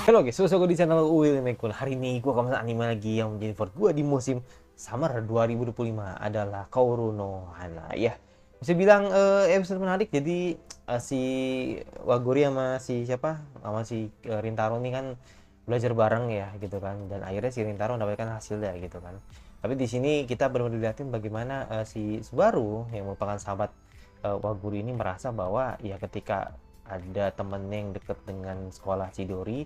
Halo guys, so di channel Will Mekul. Hari ini gue akan anime lagi yang menjadi favorit gue di musim Summer 2025 adalah Kaoru no Hana. Ya, bisa bilang episode menarik. Jadi si Waguri sama si siapa? Sama si Rintaro ini kan belajar bareng ya gitu kan. Dan akhirnya si Rintaro mendapatkan hasilnya gitu kan. Tapi di sini kita benar-benar dilihatin bagaimana si Subaru yang merupakan sahabat Waguri ini merasa bahwa ya ketika ada temennya yang deket dengan sekolah Chidori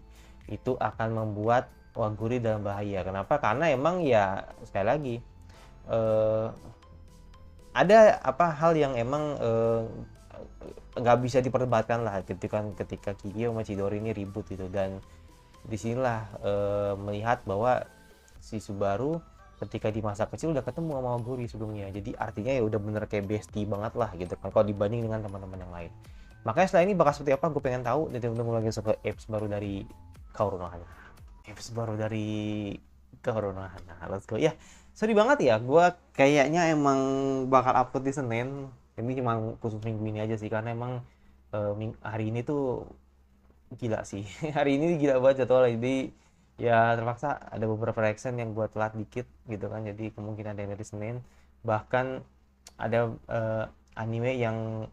itu akan membuat Waguri dalam bahaya. Kenapa? Karena emang ya sekali lagi eh, ada apa hal yang emang nggak bisa diperdebatkan lah ketika Kikyo sama Chidori ini ribut gitu. Dan disinilah melihat bahwa si Subaru ketika di masa kecil udah ketemu sama Waguri sebelumnya, jadi artinya ya udah bener kayak bestie banget lah gitu kan kalau dibanding dengan teman-teman yang lain. Makanya setelah ini bakal seperti apa gue pengen tahu, dan tunggu lagi ke apps baru dari Kaoru no Hana. Apps baru dari Kaoru no Hana, let's go ya. Sorry banget ya, gue kayaknya emang bakal upload di Senin. Ini cuma khusus minggu ini aja sih, karena emang hari ini tuh gila sih. Hari ini gila banget jadwalnya, jadi ya terpaksa ada beberapa reaction yang gue telat dikit gitu kan, jadi kemungkinan ada yang dari Senin. Bahkan ada anime yang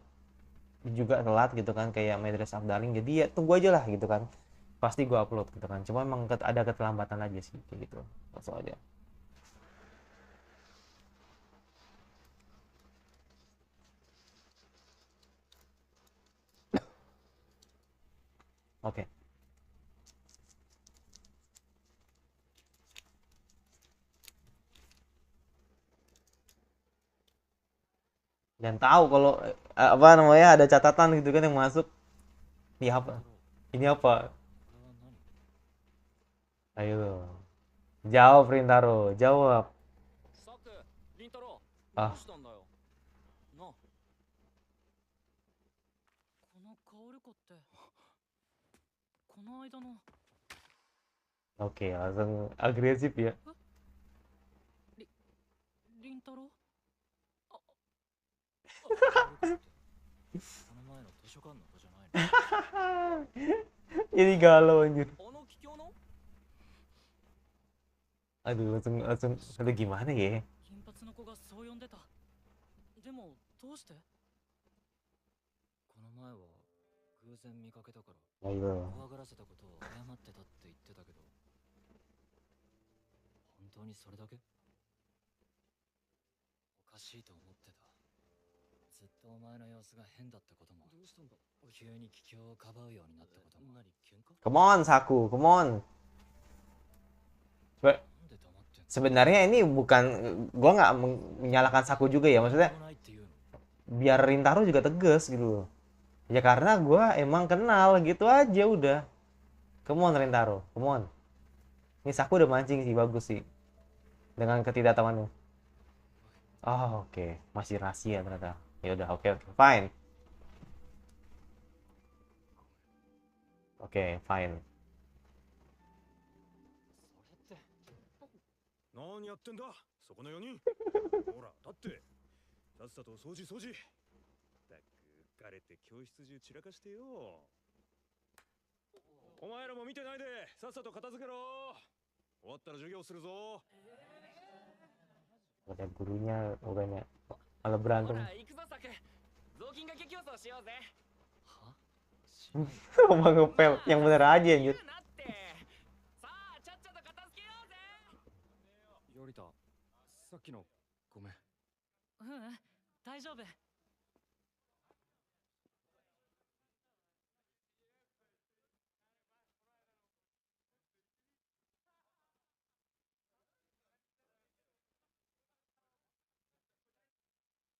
juga telat gitu kan, kayak Medres of Darling. Jadi ya tunggu aja lah gitu kan, pasti gue upload gitu kan, cuma emang ada keterlambatan aja sih kayak gitu, langsung aja. Oke, okay. Dan tahu kalau apa namanya ada catatan gitu kan yang masuk. Ini apa, ini apa, ayo jawab Rintaro, jawab. さて、凛太郎、ど Ah, うしたんだよ。なあ。この薫子って、この間の。oke, okay, langsung agresif ya. り、凛太郎あ、薫子って、この前の図書館の子じゃないの Ini galau anjir. あの桔梗の Aduh, langsung aduh gimana ya. 金髪の子がそう呼んでた。でも、どうしてこの前は偶然見かけたから Ayo. 怖がらせたことを謝ってたって言ってたけど、本当にそれだけおかしいと思ってた。ずっとお前の様子が変だったことも、どうしたんだ急に桔梗をかばうようになったことも。何、喧嘩 Come on, Saku, come on. Coba, なんで黙ってんの sebenarnya ini bukan, gua nggak menyalahkan Saku juga ya, maksudnya ないっていうの biar Rintaro juga tegas gitu loh. Ya karena gua emang kenal gitu aja udah. Come on Rintaro, come on. Ini Saku udah mancing sih, bagus sih dengan ketidaktahuannya. Oh, oke, masih rahasia ternyata. Ya udah, oke, fine. Oke, fine. それって何やってんだそこの4人ほら立ってさっさと掃除掃除ったく浮かれて教室中散らかしてよお前らも見てないでさっさと片付けろ終わったら授業するぞ Ada gurunya, bukannya malah berantem. ほら行くぞサク、雑巾掛け競争しようぜ。は Sama ngepel, yang bener aja anjir. なってさあちゃっちゃと片付けようぜ。ヨリタさっきのごめん大丈夫。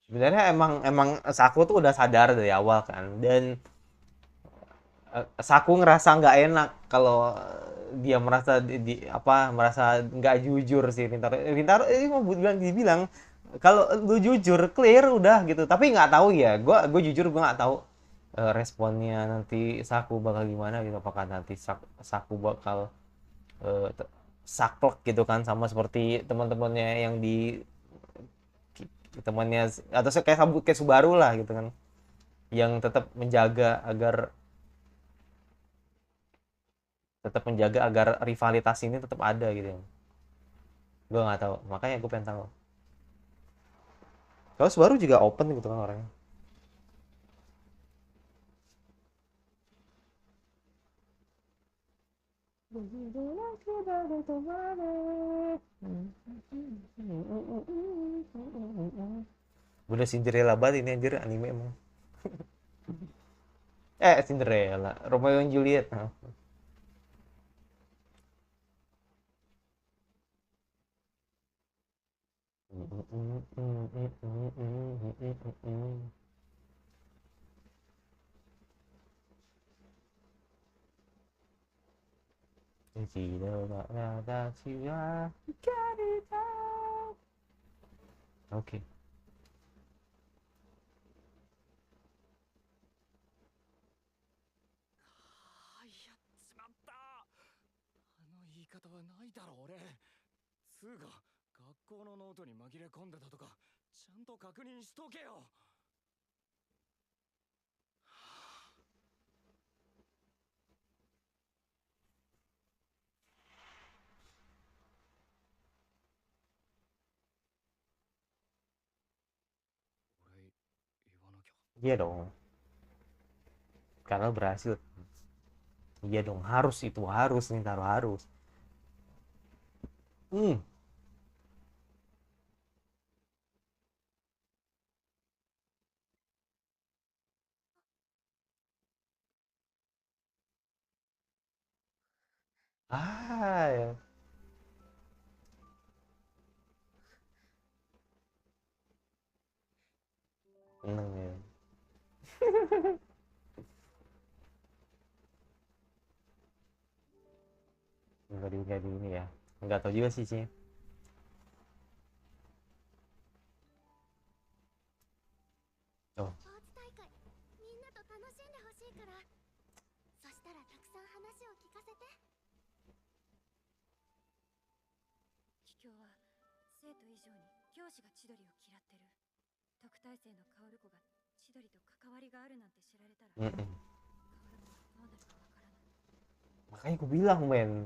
Sebenarnya emang Saku tuh udah sadar dari awal kan, dan Saku ngerasa nggak enak kalau dia merasa apa merasa nggak jujur sih Rintaro. Rintaro ini mau dibilang kalau lu jujur clear udah gitu, tapi nggak tahu ya. Gue jujur gue nggak tahu responnya nanti Saku bakal gimana gitu. Apakah nanti Saku bakal saklek gitu kan, sama seperti teman-temannya yang di temannya, atau kayak Subaru lah gitu kan, yang tetap menjaga agar tetap menjaga agar rivalitas ini tetap ada gitu ya. Gue nggak tahu, makanya gue pengen tahu. Kalau Subaru juga open gitu kan orangnya. Udah Cinderella banget ini anjir anime emang. Cinderella, Romeo and Juliet. Oke. あー、やっちまった。あの言い方はないだろ俺。つーが学校のノートに紛れ込んでたとかちゃんと確認しとけよ。俺言わなきゃ。 Iya dong. Karena berhasil. Iya dong, harus itu harus nih taruh harus. Hmm. Ya. Seneng ya. Enggak di ini ya. Enggak tahu juga sih sih. スポーツ大会みんなと楽しんでほしいから、そしたらたくさん話を聞かせて。桔梗は生徒以上に教師が千鳥を嫌ってる。特待生の薫子が千鳥と関わりがあるなんて知られたら、薫子はどうなるかわからない。 Makanya gue bilang men,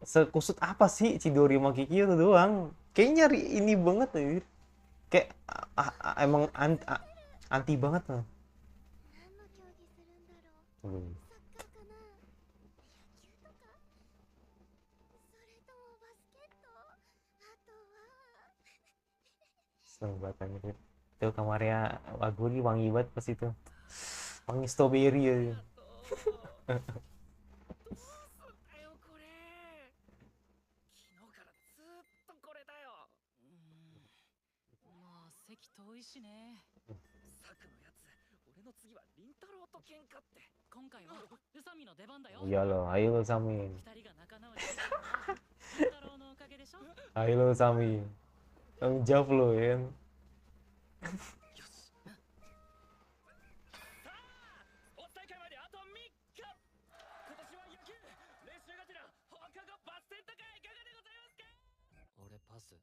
sekusut apa sih Chidori sama Kiki itu doang. Kayaknya ini banget nih. Kayak emang anti banget tuh. 何の競技するんだろう。サッカーかな、野球とか、それともバスケット、あとは Seneng banget anjir. Itu kamarnya Aguri wangi banget pas itu. Wangi strawberry ya. どうすんだよこれ。昨日からずっとこれだよ。まあ席遠いしね。サクのやつ、俺の次はリンタロウと喧嘩って。今回は宇佐美の出番だよ。 Iya loh, ayo lo Sami. 二人が仲直りしたのはリンタロウのおかげでしょ。 Ayo lo Sami. Tanggung jawab lo ya. よし。さあ、スポーツ大会まであと3日。今年は野球、練習がてら放課後バスケット会いかがでございますか。俺パス。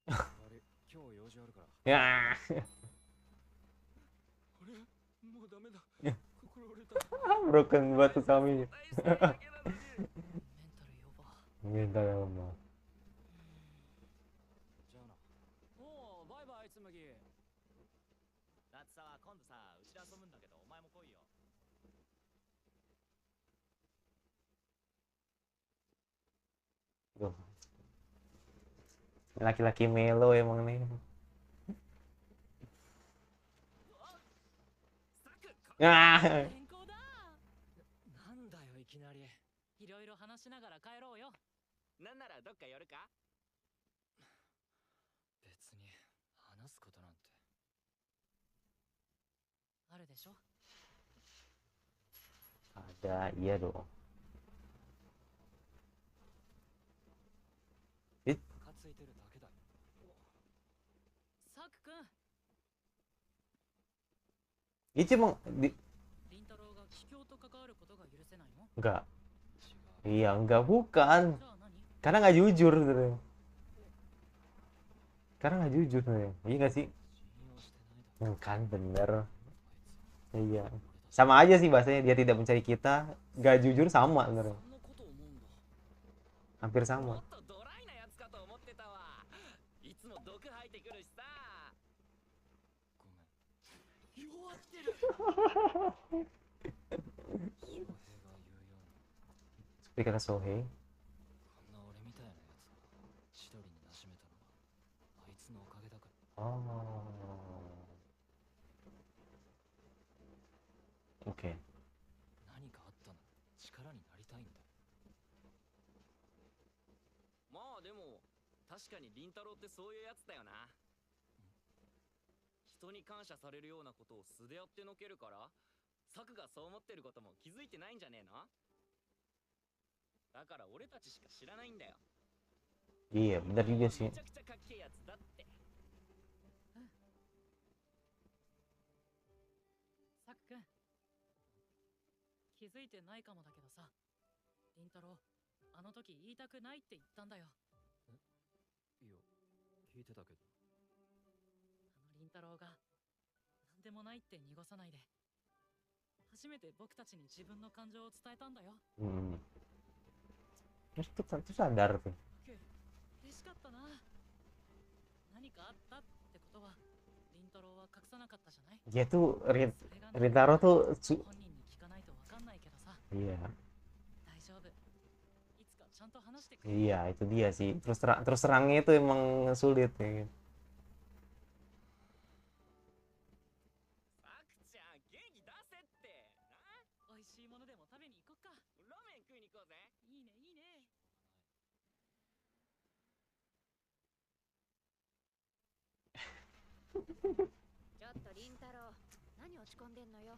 あれ、今日用事あるから。 Ya. あれ、もうダメだ。心折れた。 Broken banget tuh Sami. 大しただけなのに。メンタルやば。 Minta ya Allah. じゃあな。おお、バイバイつむぎ。だってさ、今度さ、うちで遊ぶんだけど、お前も来いよ。 Tuh. Laki-laki melo emang nih. サク、Ah. 変更だ。なんだよ、いきなり。いろいろ話しながら帰ろうよ。なんならどっか寄るか。別に話すことなんてあるでしょ。 Ada, iya dong. ムカついてるだけだよ。サク君。 Itu emang リンタロウが桔梗と関わることが許せないの？ enggak. 違う。 Iya, enggak bukan. じゃあ何？ Karena nggak jujur sebenarnya. Karena nggak jujur sebenarnya. Iya nggak sih? 信用してないだろ。 Kan bener. あいつ。 Iya. 俺たち sama aja sih bahasanya, dia tidak mencari kita, gak jujur sama sebenarnya, そんなこと思うんだ hampir も sama. っとドライなやつかと思ってたわいつも毒吐いてくるしさごめん弱ってる翔平が言うように Seperti kata Sohei. こんな俺みたいなやつを千鳥になしめたのはあいつのおかげだから Oh. Oke. 何かあったなら力になりたいんだまあでも確かに凛太郎ってそういうやつだよな人に感謝されるようなことを素でやってのけるからサクがそう思ってることも気づいてないんじゃねえのだから俺たちしか知らないんだよ Iya, benar juga sih. めちゃくちゃかっけえやつだってさっくん気づいてないかもだけどさ、凛太郎あの時言いたくないって言ったんだよ。いや聞いてたけど凛太郎が何でもないって濁さないで初めて僕たちに自分の感情を伝えたんだよ。 Hmm. Terus sadar tuh. 嬉しかったな。何かあったってことは凛太郎は隠さなかったじゃない。 Dia tuh それがね Rintaro tuh 本人に聞かないとわかんないけどさ、 iya. 大丈夫。いつかちゃんと話してくれ。 Iya, itu dia sih. Terus terangnya itu emang sulit ya. サクちゃん元気出せってな美味しいものでも食べに行こっか。ラーメン食いに行こうぜいいねいいね。ちょっと凛太郎、何落ち込んでんのよ。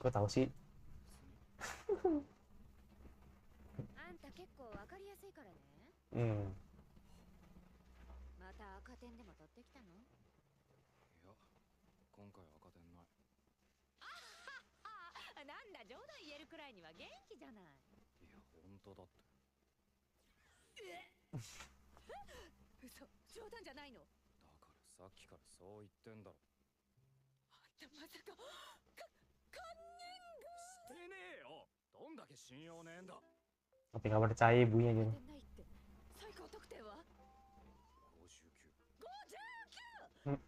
Kok tahu sih? あんた結構わかりやすいからね。 Hmm. また赤点でも取ってきたの？いや今回赤点ないなんだ冗談言えるくらいには元気じゃない。いや本当だって嘘、冗談じゃないの。だからさっきからそう言ってんだろあんたまさかしてねえよどんだけ信用ねえんだ Tapi nggak percaya ibunya 赤 gitu. 点ないって最高得点は59 59。 あんた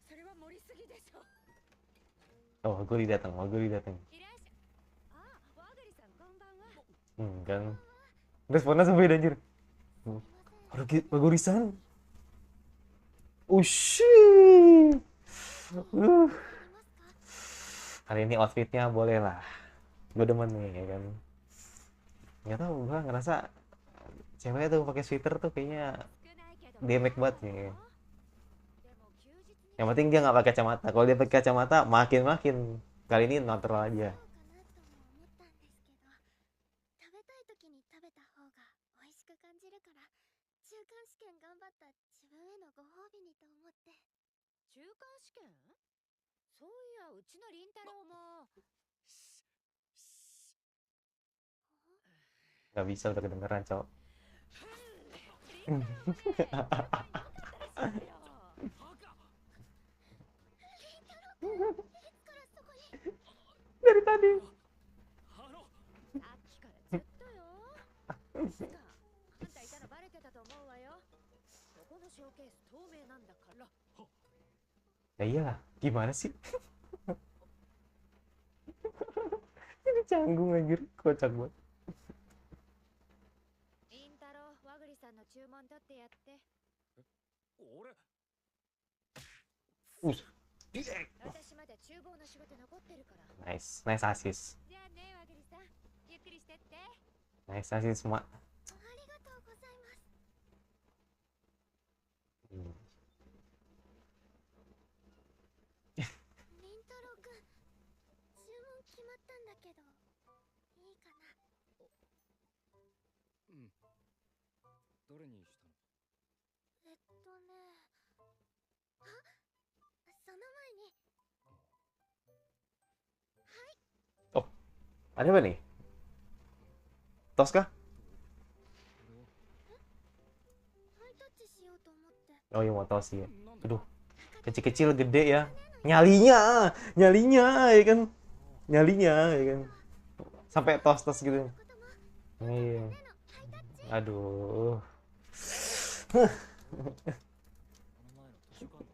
それは盛りすぎでしょ。 Oh, Guri datang. Oh, Guri datang. いらっしゃい。あ、わがりさんこんばんは。 Kan. Responnya beda anjir. Aduh, Guri-san. Ush. Hari ini outfitnya boleh lah. Gue demen nih, ya kan. Nggak tahu, gue ngerasa cewek tuh pakai sweater tuh kayaknya 少ないけど demek banget nih. でも休日に Yang penting dia nggak pakai kacamata. Kalau dia pakai kacamata, makin. Kali ini natural aja. そうかなとも思ったんですけど、食べたい時に食べた方が美味しく感じるから、中間試験頑張った自分へのご褒美にと思って。中間試験？そういやうちの凛太郎も Nggak bisa udah kedengeran, cowok. 凛太郎もねよかったらしいよ。 Dari tadi. さっきからずっとよ。つかあんたいたらバレてたと思うわよ。ここのショーケース透明なんだから。 Ya iyalah, gimana sih? Ini canggung anjir, kocak banget. 凛太郎、和栗さんの注文取ってやって。俺 私まだ厨房の仕事残ってるから。 Nice assist. じゃあね、和栗さん。ゆっくりしてって。 Nice assist, Mak. ありがとうございます。 Hmm. 凛太郎くん、注文決まったんだけど、いいかな。うんどれにしたのあ、その前に、 Ada apa nih? Tos kah? ハイタッチしようと思って。 Oh iya mau tos ya. なんで Aduh, 中 kecil-kecil gede ya, nyalinya nyalinya ya kan, nyalinya ya kan, sampai tos-tos gitu. ことも Iya. でのハイタッチ Aduh. この前の図書館の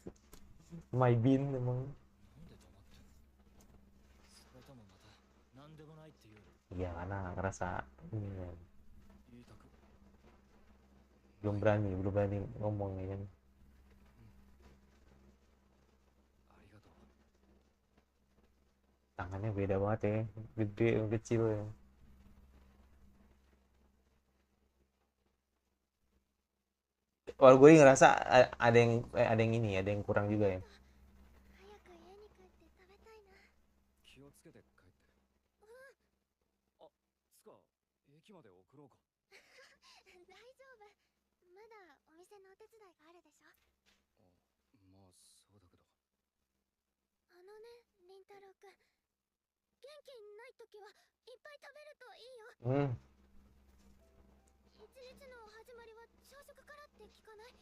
子じゃないの？ My Bean emang. なんで黙ってんの？それともまた何でもないっていうの？ Iya karena ngerasa ini kan, 言いたく belum berani ngomong ya kan. ありがとう。 Tangannya beda banget ya, gede sama kecil ya. Kalau gue ngerasa ada yang ini, ada yang kurang juga ya. 早く家に帰って食べたいな。気をつけて帰って。あ、つか、駅まで送ろうか。大丈夫。まだお店のお手伝いがあるでしょ。あ、まあそうだけど。あのね、りんたろうくん。元気ない時はいっぱい食べるといいよ。 Hmm. 一日の始まりは朝食からって聞かない？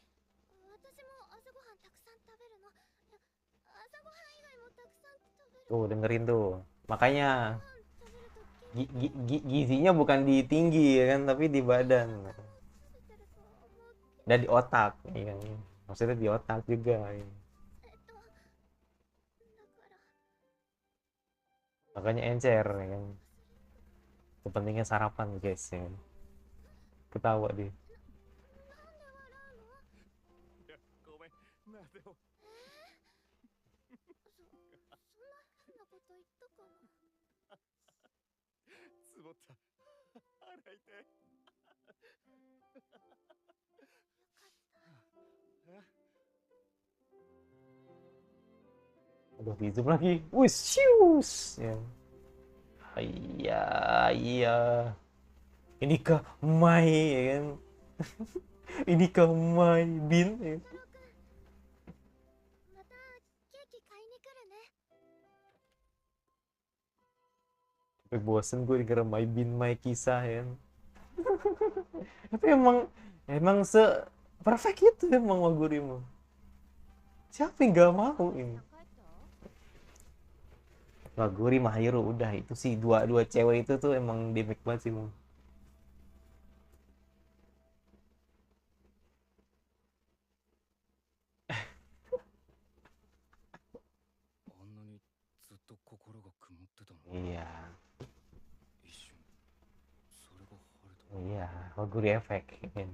私も朝ごはんたくさん食べるの。朝ごはん以外もたくさん食べる。 Tuh dengerin tuh. Makanya 食べると元気 gizinya bukan di tinggi ya kan, tapi di badan 食べてると思うけど。 dan di otak ya kan. Maksudnya di otak juga ya. だから。 Makanya encer ya kan. Itu pentingnya sarapan guys ya kan. Ketawa dia. なんで笑うの？いやごめんなでもそんな変なこと言ったかな。つぼった洗いてえ Aduh di zoom lagi. Wih, sius. Ya. Iya, iya. Ini ke Mai ya kan. Ini ke Mai Bin ya. またケーキ買いに来るね。 Sampai bosen gue denger My Bin My Kisah ya kan. Tapi emang se perfect itu emang Waguri mah. Siapa yang gak mau ini? Waguri Mahiro udah itu sih dua cewek itu tuh emang demek banget sih mau. あんなにずっと心が曇ってたの。 Iya, 一瞬それが晴れた。 iya, Waguri efek ya kan.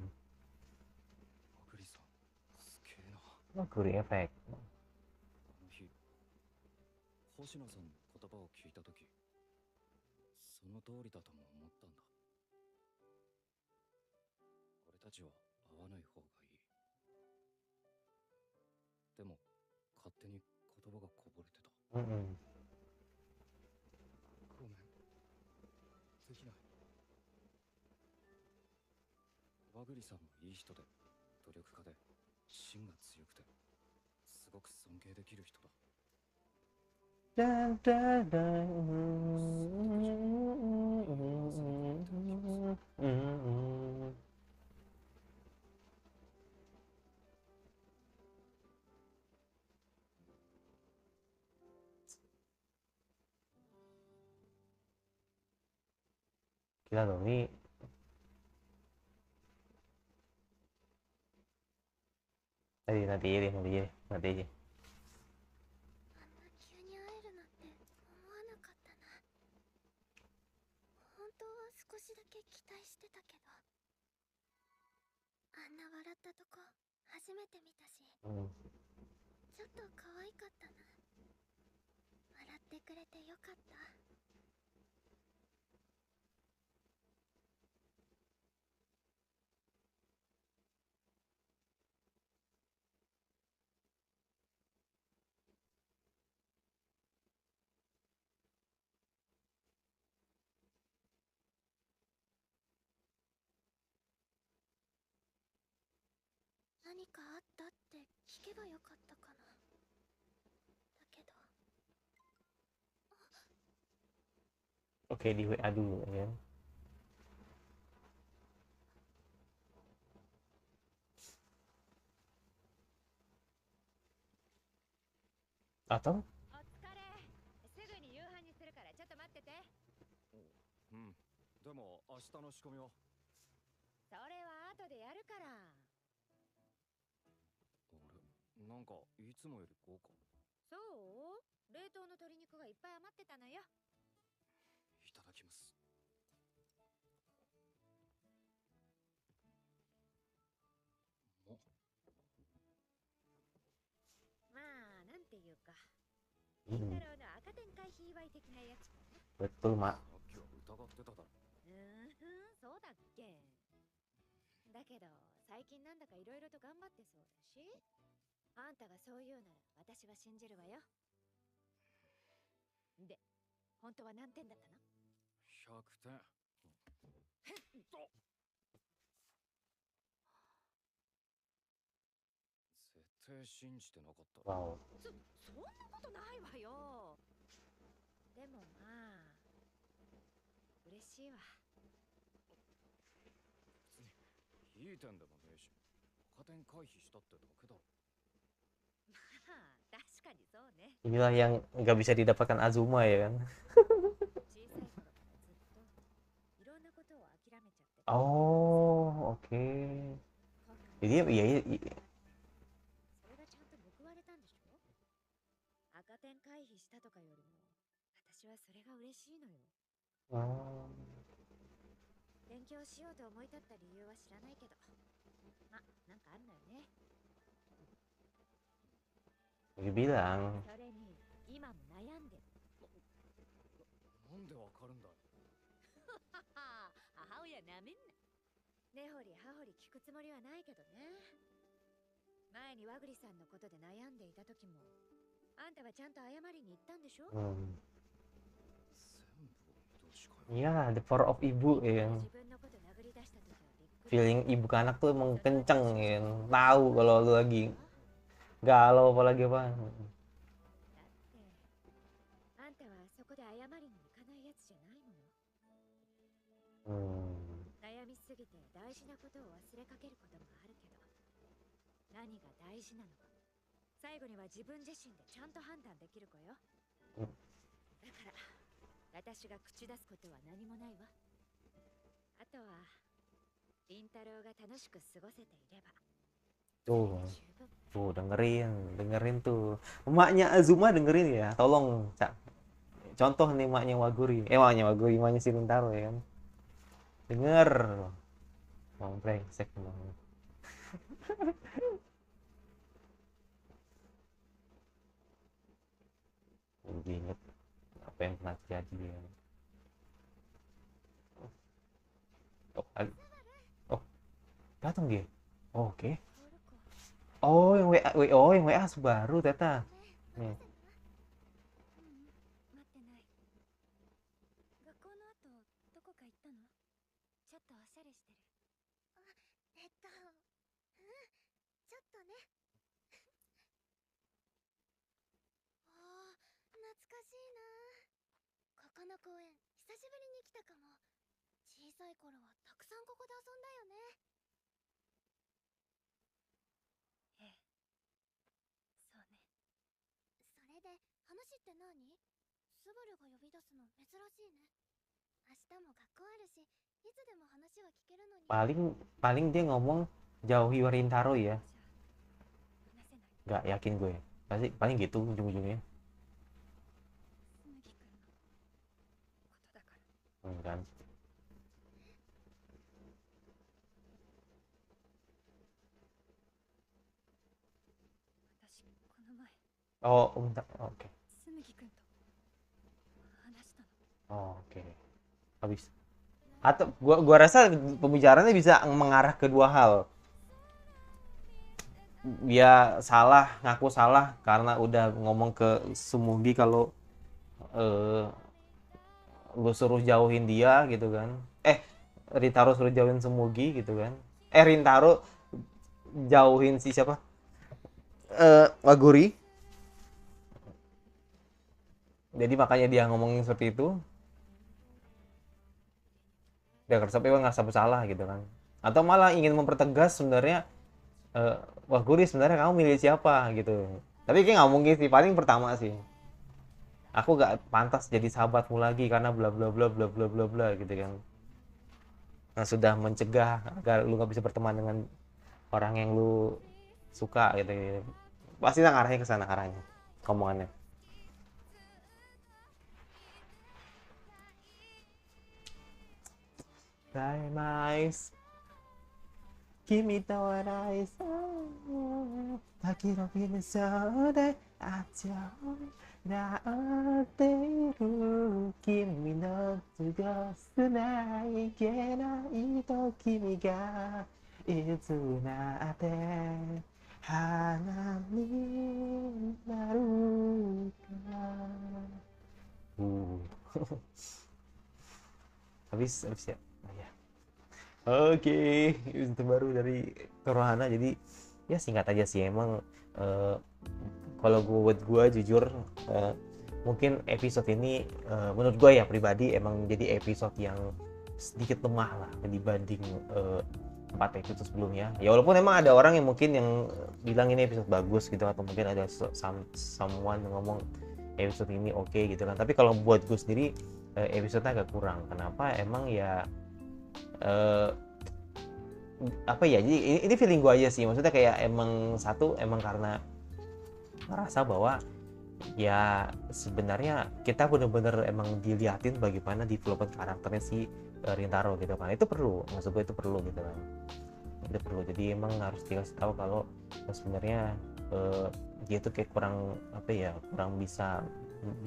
アグリさんすげえな。 Waguri efek. あの日星野さんの言葉を聞いたとき、その通りだとも思ったんだ。俺たちは会わない方がいい。でも勝手に言葉がこぼれてた。 Mm-mm. ごめん。できない。和栗さんもいい人で、努力家で、芯が強くて、すごく尊敬できる人だ。 Dan, dan, dan. Gila loh ini. Nanti aja. あんな急に会えるなんて思わなかったな。本当は少しだけ期待してたけど、あんな笑ったとこ初めて見たし、 Hmm. ちょっと可愛かったな。笑ってくれてよかった。 何かあったって聞けばよかったかな。だけど。 Oke di WA dulu ya. Atau お疲れ。すぐに夕飯にするからちょっと待ってて。うんでも明日の仕込みはそれは後でやるから。俺なんかいつもより豪華そう？冷凍の鶏肉がいっぱい余ってたのよ。いただきますおまあ、なんていうか、 Hmm, 金太郎の赤点回避祝い的なやつかな。 betul mak. さっきは疑ってただろそうだっけ。だけど、最近なんだかいろいろと頑張ってそうだし、あんたがそう言うなら私は信じるわよ。で、本当は何点だったの100点絶対信じてなかった Wow. そんなことないわよ。でもまあ、嬉しいわ。別にいい点でもねえし赤点回避したってだけだろまあ、確かにそうね。 Inilah yang nggak bisa didapatkan Azuma ya kan. 小さい頃からずっといろんなことを諦めちゃってた。 Oh, oke. 今回 Jadi ya, それがちゃんと報われたんでしょ。赤点回避したとかよりも、私はそれが嬉しいのよ。 oh, 勉強しようと思い立った理由は知らないけど、ま、なんかあんのよね。 dia bilang それに、今も悩んでる。なんでわかるんだはは、母親なめんな。根掘り葉掘り聞くつもりはないけどね。前に和栗さんのことで悩んでいた時も、あんたはちゃんと謝りに行ったんでしょ。 hmm, 全部お見通しかよ iya, the power of ibu ya kan. 自分のこと殴り出した時はびっくり。 Feeling ibu ke anak tuh emang kenceng ya kan. Tahu kalau lu lagi galau apalagi apa. だってあんたはそこで謝りに行かないやつじゃないもの。 Hmm. 悩みすぎて大事なことを忘れかけることもあるけど、何が大事なのか最後には自分自身でちゃんと判断できる子よ。うんだから私が口出すことは何もないわ。あとは凛太郎が楽しく過ごせていれば Tuh, 十分。 tuh dengerin tuh. Emaknya Azuma dengerin ya. Tolong, Cak. Contoh nih emaknya Waguri. Emaknya Waguri, emaknya si Rintaro ya kan. Denger. Mau brengsek emang. Jadi inget apa yang pernah terjadi ya. Oh, datang dia. Oh, oke. ポルコ、 Oh, yang WA, oh, yang WA Subaru, Teta. ね、 Nih. 待ってない。学校の後どこか行ったの？ちょっとおしゃれしてる。ちょっとね。ああ、懐かしいな。ここの公園、久しぶりに来たかも。小さい頃はたくさんここで遊んだよね。ええ、そうね。それで、話って何？スバルが呼び出すの珍しいね。明日も学校あるし、いつでも話は聞けるのに。 Paling dia ngomong jauhi Rintaro ya. 話せない。 Nggak yakin gue. Pasti paling gitu ujung-ujungnya. 麦君のことだから。 Kan. 私この前 Oh, bentar. Oke. ス麦君と話したの。 Oh, oke. Habis. Atau gua rasa pembicaraannya bisa mengarah ke dua hal. Dia salah, ngaku salah karena udah ngomong ke Sumugi kalau lu suruh jauhin dia gitu kan. Rintaro suruh jauhin Sumugi gitu kan. Rintaro jauhin si siapa? Waguri. Jadi makanya dia ngomongin seperti itu. Dia sampai ngerasa bersalah gitu kan. Atau malah ingin mempertegas sebenarnya Waguri sebenarnya kamu milih siapa gitu. Tapi kayak nggak mungkin sih, paling pertama sih. Aku gak pantas jadi sahabatmu lagi karena bla bla bla bla bla bla bla gitu kan. Nah, sudah mencegah agar lu nggak bisa berteman dengan orang yang lu suka gitu, gitu. Pasti arahnya ke sana arahnya omongannya. Nice. Kimi to warai sa taki no so de acha naatteru kimi no tsuga sunai ikenai to kimi ga itsu naate hana ni naru ka. Habis ya. Oh, ya. Oke, itu terbaru dari Torohana. Jadi ya singkat aja sih emang kalau buat gue jujur mungkin episode ini menurut gue ya pribadi emang jadi episode yang sedikit lemah lah dibanding 4 episode sebelumnya. Ya walaupun emang ada orang yang mungkin yang bilang ini episode bagus gitu, atau mungkin ada someone yang ngomong episode ini oke gitu kan. Tapi kalau buat gue sendiri episode-nya agak kurang. Kenapa? Emang ya apa ya, jadi ini feeling gue aja sih, maksudnya kayak emang satu emang karena ngerasa bahwa ya sebenarnya kita bener-bener emang diliatin bagaimana development karakternya si Rintaro gitu kan. Itu perlu, maksud gue itu perlu gitu kan, itu perlu. Jadi emang harus dikasih tahu kalau sebenarnya dia tuh kayak kurang apa ya, kurang bisa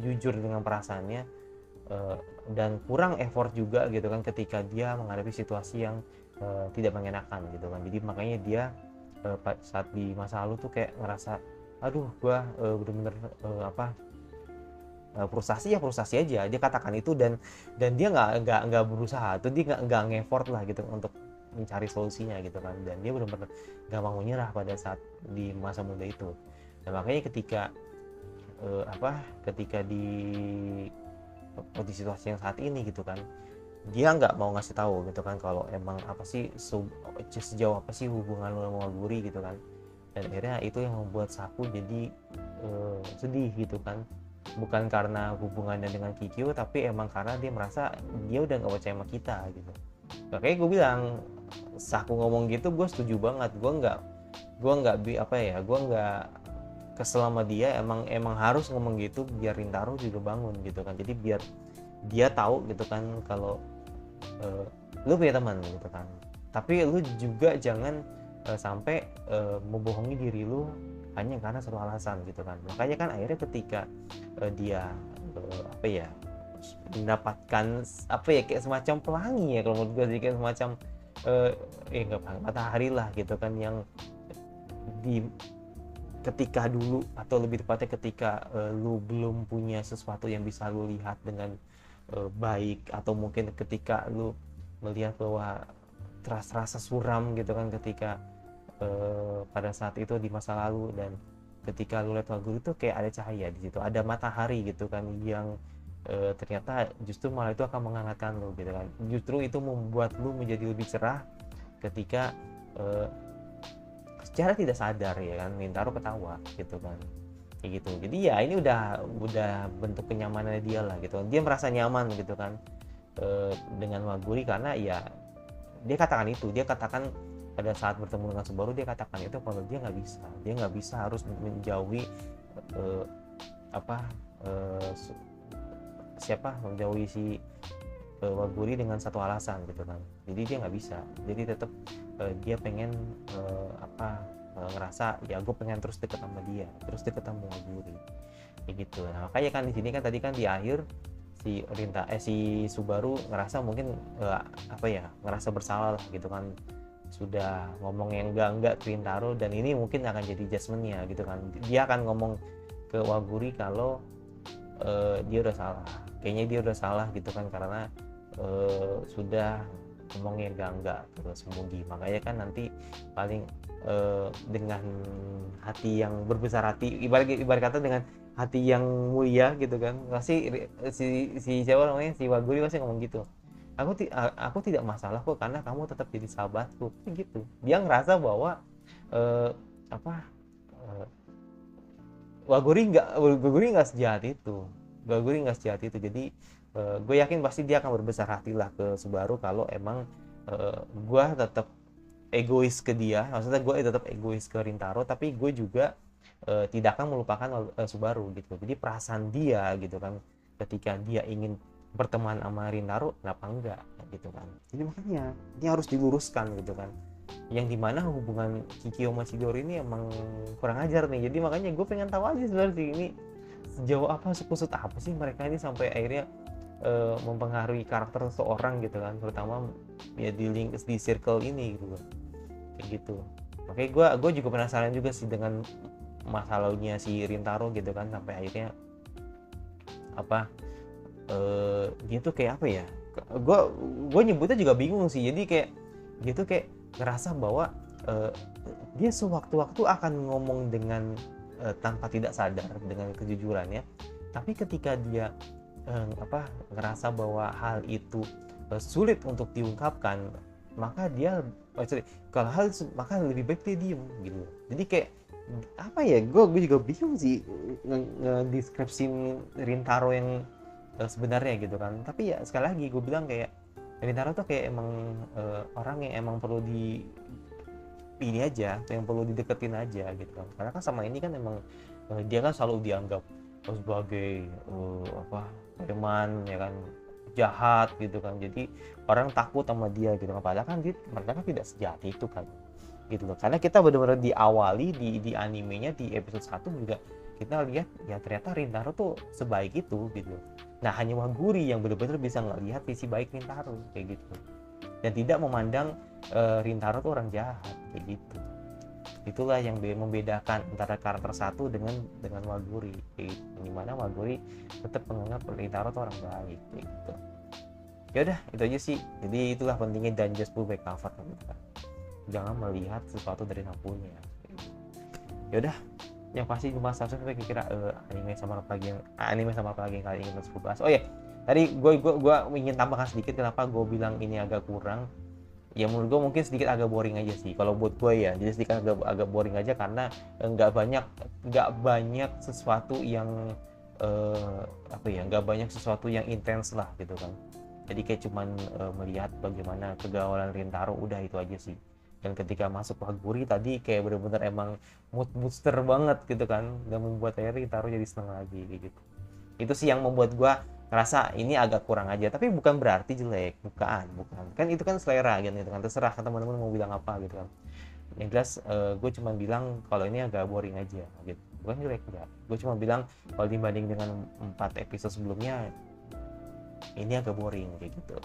jujur dengan perasaannya, dan kurang effort juga gitu kan ketika dia menghadapi situasi yang tidak mengenakan gitu kan. Jadi makanya dia saat di masa lalu tuh kayak ngerasa aduh gua bener-bener frustasi aja dia katakan itu, dan dia nggak berusaha tuh, dia nggak ngeffort lah gitu untuk mencari solusinya gitu kan. Dan dia benar-benar nggak mau menyerah pada saat di masa muda itu. Dan makanya ketika ketika di situasi yang saat ini gitu kan, dia nggak mau ngasih tahu gitu kan kalau emang apa sih sejauh apa sih hubungan lo sama Guri gitu kan. Dan akhirnya itu yang membuat Saku jadi sedih gitu kan, bukan karena hubungannya dengan Kikyo, tapi emang karena dia merasa dia udah nggak percaya sama kita gitu. Makanya gue bilang Saku ngomong gitu gue setuju banget. Gue nggak kesel sama dia, emang harus ngomong gitu biar Rintaro juga bangun gitu kan. Jadi biar dia tahu gitu kan kalau lu punya teman gitu kan, tapi lu juga jangan sampai membohongi diri lu hanya karena satu alasan gitu kan. Makanya kan akhirnya ketika dia mendapatkan kayak semacam pelangi ya kalau menurut gue sih, kayak semacam matahari lah gitu kan, yang di ketika dulu, atau lebih tepatnya ketika lu belum punya sesuatu yang bisa lu lihat dengan baik, atau mungkin ketika lu melihat bahwa rasa suram gitu kan ketika pada saat itu di masa lalu, dan ketika lu lihat Waguru itu kayak ada cahaya di situ, ada matahari gitu kan, yang ternyata justru malah itu akan menghangatkan lu gitu kan. Justru itu membuat lu menjadi lebih cerah ketika secara tidak sadar ya kan Rintaro ketawa gitu kan, kayak gitu. Jadi ya ini udah bentuk kenyamanannya dia lah gitu. Dia merasa nyaman gitu kan dengan Waguri, karena ya dia katakan pada saat bertemu dengan Subaru, dia katakan itu kalau dia nggak bisa harus menjauhi menjauhi si Waguri dengan satu alasan gitu kan. Jadi dia nggak bisa, jadi tetap dia pengen ngerasa ya gue pengen terus deket sama dia, terus deket sama Waguri kayak gitu. Nah makanya kan di sini kan tadi kan di akhir si Subaru ngerasa mungkin ngerasa bersalah lah gitu kan, sudah ngomong yang enggak ke Rintaro, dan ini mungkin akan jadi judgement-nya gitu kan. Dia akan ngomong ke Waguri kalau dia udah salah gitu kan, karena sudah ngomongnya enggak terus Mugi. Makanya kan nanti paling dengan hati yang berbesar hati, ibarat kata dengan hati yang mulia gitu kan, pasti si siapa namanya, si Waguri pasti ngomong gitu, aku tidak masalah kok karena kamu tetap jadi sahabatku gitu. Dia ngerasa bahwa Waguri nggak sejahat itu. Waguri nggak sejahat itu. Jadi gue yakin pasti dia akan berbesar hati lah ke Subaru kalau emang gue tetap egois ke dia. Maksudnya gue tetap egois ke Rintaro, tapi gue juga tidak akan melupakan Subaru gitu. Jadi perasaan dia gitu kan, ketika dia ingin berteman sama Rintaro, kenapa enggak gitu kan. Jadi makanya ini harus diluruskan gitu kan, yang dimana hubungan Kikyo sama Chidori ini emang kurang ajar nih. Jadi makanya gue pengen tahu aja sebenarnya ini sejauh apa, sekusut apa sih mereka ini sampai akhirnya mempengaruhi karakter seseorang gitu kan, terutama ya di circle ini gitu kayak gitu. Makanya gue juga penasaran juga sih dengan masalahnya si Rintaro gitu kan, sampai akhirnya apa dia tuh kayak apa ya, gue nyebutnya juga bingung sih. Jadi kayak dia tuh kayak ngerasa bahwa dia sewaktu-waktu akan ngomong dengan tanpa tidak sadar dengan kejujurannya, tapi ketika dia ngerasa bahwa hal itu sulit untuk diungkapkan, maka dia maka lebih baik dia diem gitu. Jadi kayak apa ya, gue juga bingung sih ngedeskripsi Rintaro yang sebenarnya gitu kan. Tapi ya sekali lagi gue bilang kayak Rintaro tuh kayak emang orang yang emang perlu ini aja, yang perlu dideketin aja gitu kan. Karena kan sama ini kan emang dia kan selalu dianggap sebagai preman ya kan, jahat gitu kan. Jadi orang takut sama dia gitu kan. Padahal kan mereka kan tidak sejahat itu kan gitu loh. Karena kita benar-benar diawali di animenya di episode 1 juga kita lihat ya ternyata Rintaro tuh sebaik itu gitu. Nah hanya Waguri yang benar-benar bisa ngelihat sisi baik Rintaro kayak gitu, dan tidak memandang Rintaro tuh orang jahat kayak gitu. Itulah yang membedakan antara karakter satu dengan Waguri, dimana Waguri tetap menganggap Rintaro tuh orang baik kayak gitu. Ya udah itu aja sih. Jadi itulah pentingnya Dungeons Full Back Cover gitu kan. Jangan melihat sesuatu dari lampunya. Ya udah, yang pasti cuma sampai kira anime sama apa lagi yang kalian ingin aku bahas. Oh ya, tadi gue ingin tambahkan sedikit kenapa gue bilang ini agak kurang. Ya menurut gue mungkin sedikit agak boring aja sih kalau buat gue ya. Jadi sedikit agak boring aja karena nggak banyak sesuatu yang nggak banyak sesuatu yang intens lah gitu kan. Jadi kayak cuman melihat bagaimana kegawalan Rintaro, udah itu aja sih. Dan ketika masuk Waguri tadi kayak bener-bener emang mood booster banget gitu kan, dan membuat Rintaro jadi seneng lagi gitu. Itu sih yang membuat gue ngerasa ini agak kurang aja, tapi bukan berarti jelek, bukan kan, itu kan selera gitu kan, terserah teman-teman mau bilang apa gitu kan. Yang jelas gue cuma bilang kalau ini agak boring aja gitu, bukan jelek enggak. Gue cuma bilang kalau dibanding dengan 4 episode sebelumnya ini agak boring kayak gitu.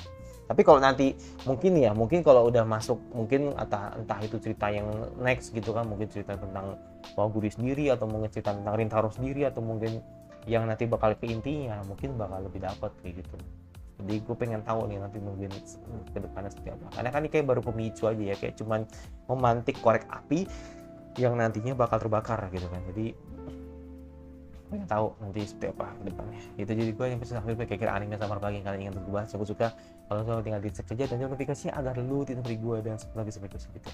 Tapi kalau nanti mungkin kalau udah masuk, mungkin entah itu cerita yang next gitu kan, mungkin cerita tentang Waguri sendiri, atau mungkin cerita tentang Rintaro sendiri, atau mungkin yang nanti bakal ke intinya, mungkin bakal lebih dapat kayak gitu. Jadi gue pengen tahu nih nanti mungkin ke depannya seperti apa. Karena kan ini kayak baru pemicu aja ya, kayak cuman memantik korek api yang nantinya bakal terbakar gitu kan. Jadi pengen tahu nanti seperti apa ke depannya. Itu jadi gue yang bisa sambil kira-kira anime sama apa yang kalian ingin gue bahas. Aku suka kalau tinggal di cek saja dan notifikasinya agar lu tidak beri gue dan lagi seperti itu.